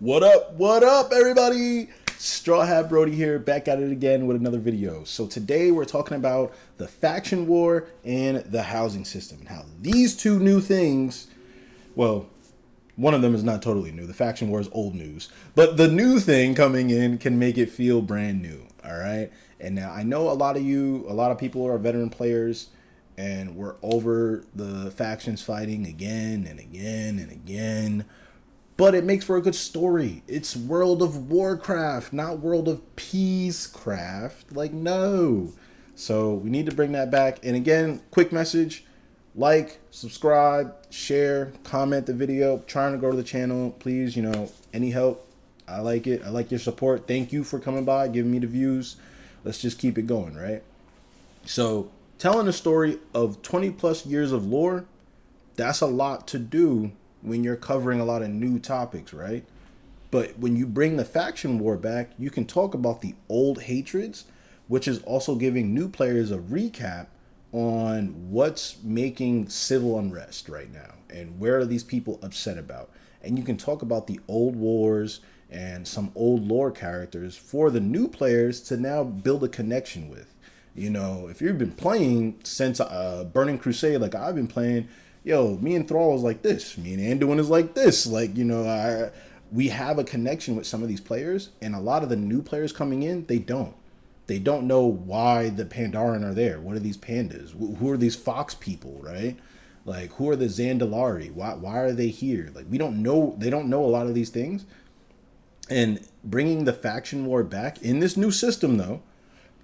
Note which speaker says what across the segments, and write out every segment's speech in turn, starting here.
Speaker 1: What up, everybody? Straw Hat Brody here, back at it again with another video. So today we're talking about the faction war and the housing system, and how these two new things, well, one of them is not totally new. The faction war is old news, but the new thing coming in can make it feel brand new. All right. And now I know a lot of people are veteran players, and we're over the factions fighting again and again and again. But it makes for a good story. It's World of Warcraft, not World of Peacecraft. Like, no. So we need to bring that back. And again, quick message: like, subscribe, share, comment the video. Trying to grow the channel. Please, any help. I like it. I like your support. Thank you for coming by, giving me the views. Let's just keep it going, right? So telling a story of 20 plus years of lore, that's a lot to do when you're covering a lot of new topics, right? But when you bring the faction war back, you can talk about the old hatreds, which is also giving new players a recap on what's making civil unrest right now and where are these people upset about. And you can talk about the old wars and some old lore characters for the new players to now build a connection with. If you've been playing since Burning Crusade, like I've been playing, me and Thrall is like this. Me and Anduin is like this. We have a connection with some of these players, and a lot of the new players coming in, they don't. They don't know why the Pandaren are there. What are these pandas? Who are these fox people, right? Like, who are the Zandalari? Why are they here? Like, we don't know. They don't know a lot of these things. And bringing the faction war back in this new system, though,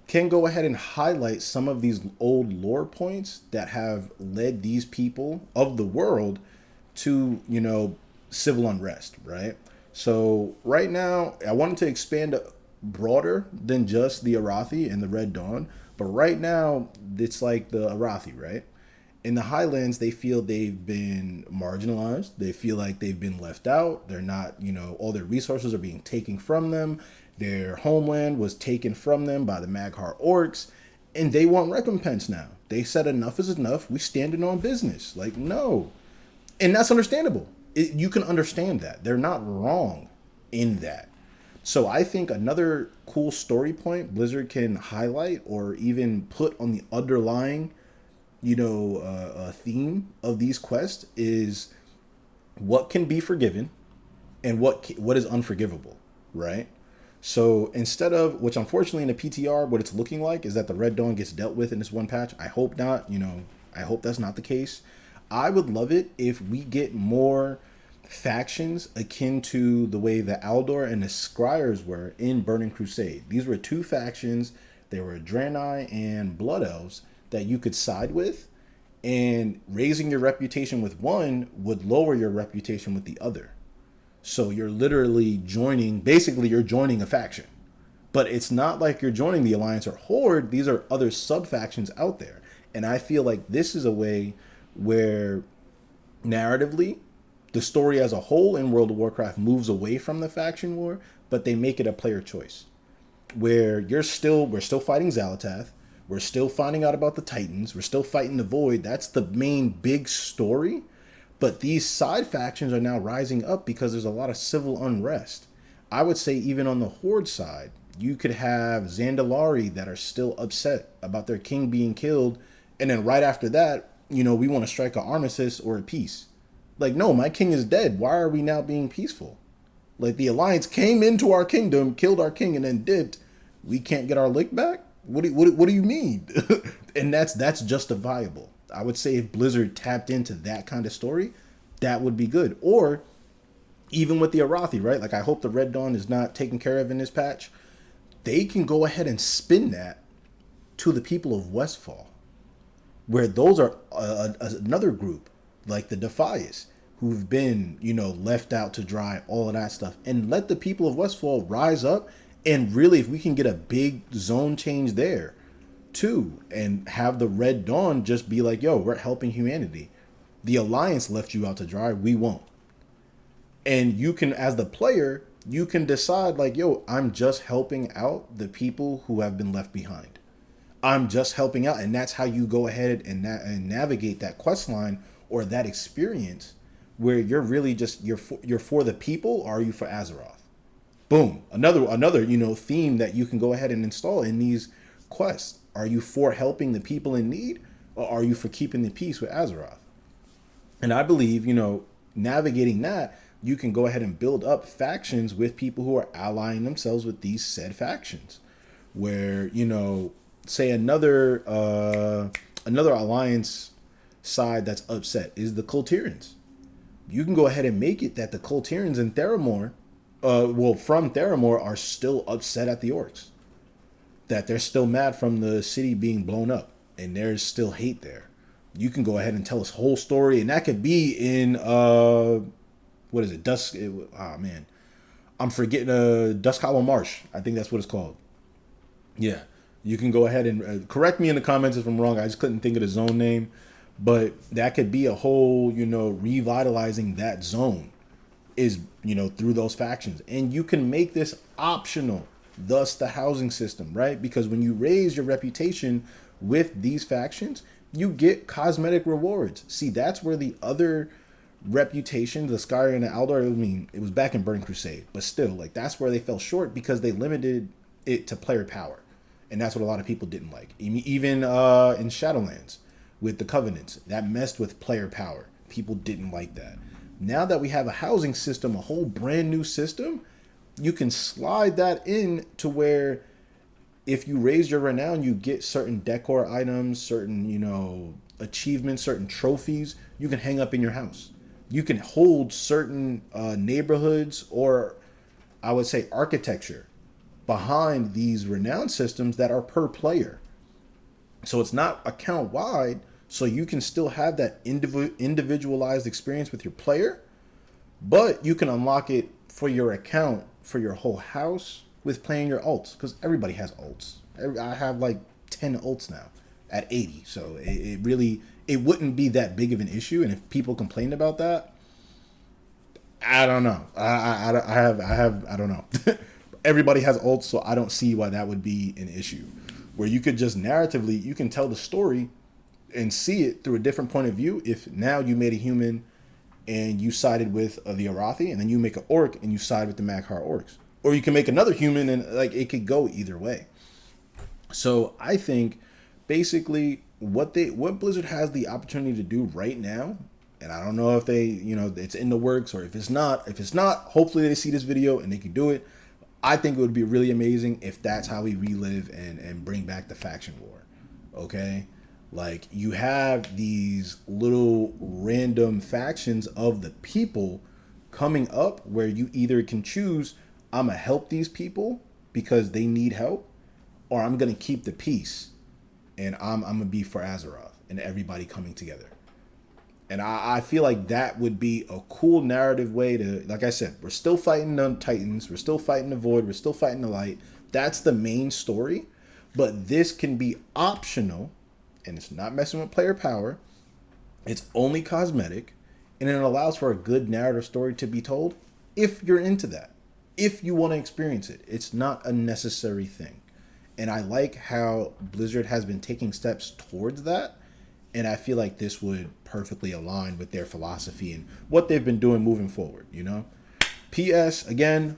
Speaker 1: can go ahead and highlight some of these old lore points that have led these people of the world to, civil unrest, right? So right now, I wanted to expand broader than just the Arathi and the Red Dawn, but right now, it's like the Arathi, right? In the Highlands, they feel they've been marginalized. They feel like they've been left out. They're not, all their resources are being taken from them. Their homeland was taken from them by the Mag'har orcs, and they want recompense now. They said enough is enough. We standing on business. Like, no. And that's understandable. You can understand that. They're not wrong in that. So I think another cool story point Blizzard can highlight or even put on the underlying, theme of these quests is what can be forgiven and what is unforgivable, right? So instead of, which unfortunately in the PTR, what it's looking like is that the Red Dawn gets dealt with in this one patch. I hope not, I hope that's not the case. I would love it if we get more factions akin to the way the Aldor and the Scryers were in Burning Crusade. These were two factions. They were Draenei and Blood Elves that you could side with, and raising your reputation with one would lower your reputation with the other. So you're literally you're joining a faction. But it's not like you're joining the Alliance or Horde. These are other sub-factions out there. And I feel like this is a way where narratively, the story as a whole in World of Warcraft moves away from the faction war, but they make it a player choice. Where we're still fighting Xal'atath. We're still finding out about the Titans. We're still fighting the Void. That's the main big story. But these side factions are now rising up because there's a lot of civil unrest. I would say even on the Horde side, you could have Zandalari that are still upset about their king being killed. And then right after that, we want to strike an armistice or a peace. Like, no, my king is dead. Why are we now being peaceful? Like, the Alliance came into our kingdom, killed our king, and then dipped. We can't get our lick back? What do you mean? And that's justifiable. I would say if Blizzard tapped into that kind of story, that would be good. Or even with the Arathi, right? Like, I hope the Red Dawn is not taken care of in this patch. They can go ahead and spin that to the people of Westfall, where those are another group, like the Defias, who've been, left out to dry, all of that stuff. And let the people of Westfall rise up. And really, if we can get a big zone change there, too, and have the Red Dawn just be like, yo, we're helping humanity. The Alliance left you out to dry. We won't. And you can, as the player, you can decide like, yo, I'm just helping out the people who have been left behind. I'm just helping out. And that's how you go ahead and navigate that quest line or that experience where you're really just you're for the people, or are you for Azeroth? Boom, another theme that you can go ahead and install in these quests. Are you for helping the people in need, or are you for keeping the peace with Azeroth? And I believe, navigating that, you can go ahead and build up factions with people who are allying themselves with these said factions. Where, say another alliance side that's upset is the Kultirians. You can go ahead and make it that the Kultirians in Theramore, from Theramore, are still upset at the orcs. That they're still mad from the city being blown up, and there's still hate there. You can go ahead and tell this whole story, and that could be in what is it? I'm forgetting Dusk Hollow Marsh. I think that's what it's called. Yeah, you can go ahead and correct me in the comments if I'm wrong. I just couldn't think of the zone name, but that could be a whole revitalizing that zone is through those factions, and you can make this optional. Thus, the housing system, right? Because when you raise your reputation with these factions, you get cosmetic rewards. See, that's where the other reputation, the Skyrim and the Aldor, it was back in Burning Crusade, but still, that's where they fell short because they limited it to player power. And that's what a lot of people didn't like. Even in Shadowlands with the Covenants, that messed with player power. People didn't like that. Now that we have a housing system, a whole brand new system, you can slide that in to where if you raise your renown, you get certain decor items, certain, achievements, certain trophies you can hang up in your house. You can hold certain neighborhoods, or I would say architecture, behind these renown systems that are per player. So it's not account wide, so you can still have that individualized experience with your player, but you can unlock it for your account, for your whole house, with playing your alts, because everybody has alts. I have 10 alts now at 80, so it wouldn't be that big of an issue. And if people complained about that, I don't know. I don't know. Everybody has alts, so I don't see why that would be an issue. Where you could just narratively, you can tell the story and see it through a different point of view. If now you made a human and you sided with the Arathi, and then you make an orc and you side with the Maghar orcs. Or you can make another human, and it could go either way. So I think basically what Blizzard has the opportunity to do right now, and I don't know if they, it's in the works, or if it's not, hopefully they see this video and they can do it. I think it would be really amazing if that's how we relive and bring back the faction war. Okay? You have these little random factions of the people coming up where you either can choose, I'm going to help these people because they need help, or I'm going to keep the peace and I'm going to be for Azeroth and everybody coming together. And I feel like that would be a cool narrative way to, like I said, we're still fighting the Titans, we're still fighting the Void, we're still fighting the Light. That's the main story, but this can be optional. And it's not messing with player power. It's only cosmetic. And it allows for a good narrative story to be told if you're into that. If you want to experience it. It's not a necessary thing. And I like how Blizzard has been taking steps towards that. And I feel like this would perfectly align with their philosophy and what they've been doing moving forward, P.S. Again,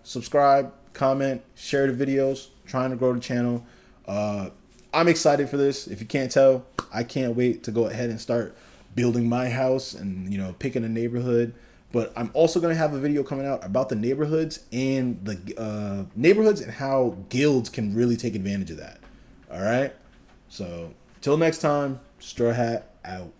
Speaker 1: subscribe, comment, share the videos. Trying to grow the channel. I'm excited for this. If you can't tell, I can't wait to go ahead and start building my house and, picking a neighborhood. But I'm also going to have a video coming out about the neighborhoods and the neighborhoods and how guilds can really take advantage of that. All right. So till next time, Straw Hat out.